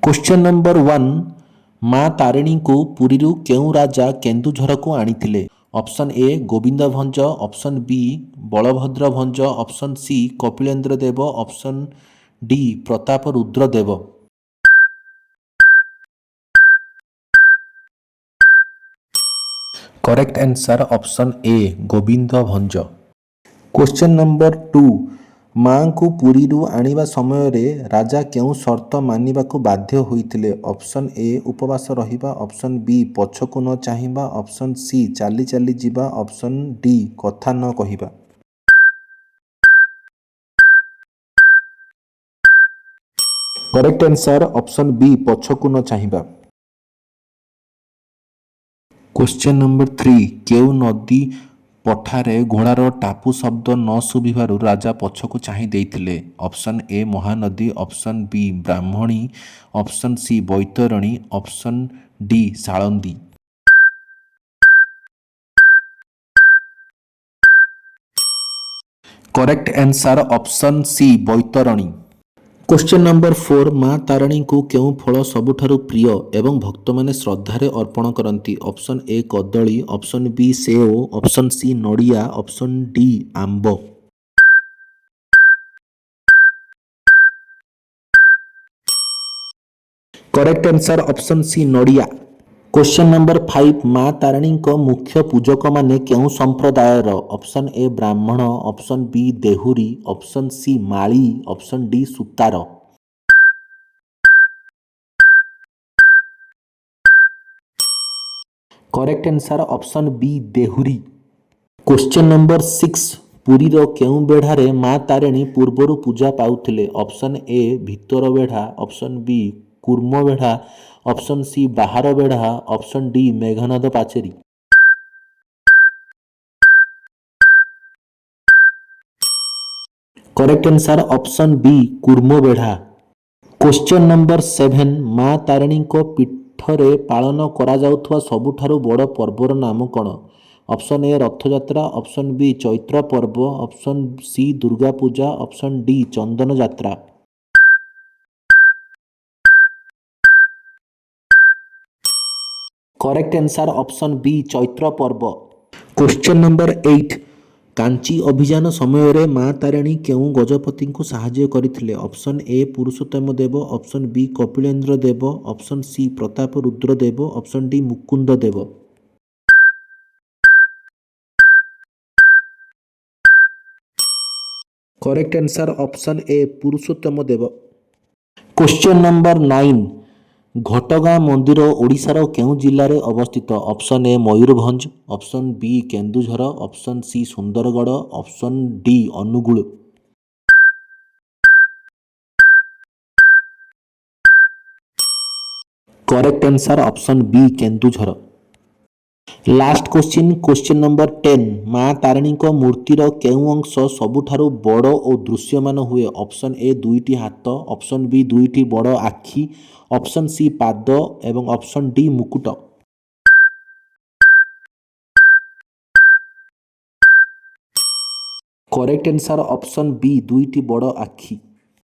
Question number 1 Maa Tarini को पुरी केउं राजा केन्दुझरकू आनिथिले? Option A Gobind Bhanj, option B Balabhadra Bhanj, option C Kapilendra Dev, option D Pratap Rudra Deb. Correct answer option A Gobind Bhanj. Question number 2 Maa को पुरी आनिबा समय रे राजा केउं शर्त मानिबाकू बाध्य होइथिले? ऑप्शन ए उपवास रहिबा, ऑप्शन बी पछकू न चाहिबा, ऑप्शन सी चाली चाली जिबा, ऑप्शन डी कथा न कहिबा। करेक्ट आंसर ऑप्शन बी पछकू न चाहिबा। क्वेश्चन नंबर 3 केउ नदी पठारे घोड़ार टापू शब्द न शुभिबारु राजा पछकू चाहि देइथिले? Option A Mahanadi, option B Brahmani, option C Baitarani, option D Salandi. Correct answer option C Baitarani. Question number 4 Maa Tarini को केउं फल सबुठारु प्रिय एवं भक्त माने श्रद्धारे अर्पण करती? ऑप्शन ए कदली, ऑप्शन बी सेव, ऑप्शन सी नड़िया, ऑप्शन डी आंब। करेक्ट आंसर ऑप्शन सी नड़िया। क्वेश्चन नंबर 5 माँ तारिणी मुख्य पूजक माने केउं संप्रदायर? ऑप्शन ए ब्राह्मण, ऑप्शन बी देहुरी, ऑप्शन सी माली, ऑप्शन डी सुतार। करेक्ट आंसर ऑप्शन बी देहुरी। क्वेश्चन नंबर 6 पुरी केउं बेढ़ारे माँ तारिणी पूर्वरु पूजा पाउथिले? ऑप्शन ए भितर बेढ़ा, ऑप्शन बी कूर्म बेढ़ा, ऑप्शन सी बाहर बेढ़ा, option D Meghnad Pacheri. Correct answer option B कूर्म बेढ़ा। क्वेश्चन नंबर 7 माँ तारिणी पीठरे पालन करा जाउथुवा सबुठारु बड़ पर्वर नाम कौन? Option A Rathayatra, option B चैत्र पर्व, option C Durga Puja, option D Chandan Yatra. Correct answer option B चैत्र पर्व। क्वेश्चन नंबर 8 कांची अभियान समय रे माँ तारिणी केउं गजपति को साहाय्य करथिले? Option A Purushottam Dev, option B Kapilendra Dev, option C Pratap Rudra Dev, option D Mukund Dev. Correct answer option A Purushottam Dev. Question number 9 Ghatgaon मंदिर ओडिशार केउं जिल्ला रे अवस्थित? ऑप्शन ए Mayurbhanj, option B Kendujhar, option C Sundargarh, option D Anugul. Correct answer option B Kendujhar. Last question question number 10 Maa Tarini मूर्तिर केउं अंश सबुठारु बड़ और दृश्यमान हुए? ऑप्शन ए दुईटी हाथ, ऑप्शन बी दुईटी बड़ आखि, ऑप्शन सी पाद एवं ऑप्शन डी मुकुट। करेक्ट आंसर ऑप्शन बी दुईटी बड़ आखि।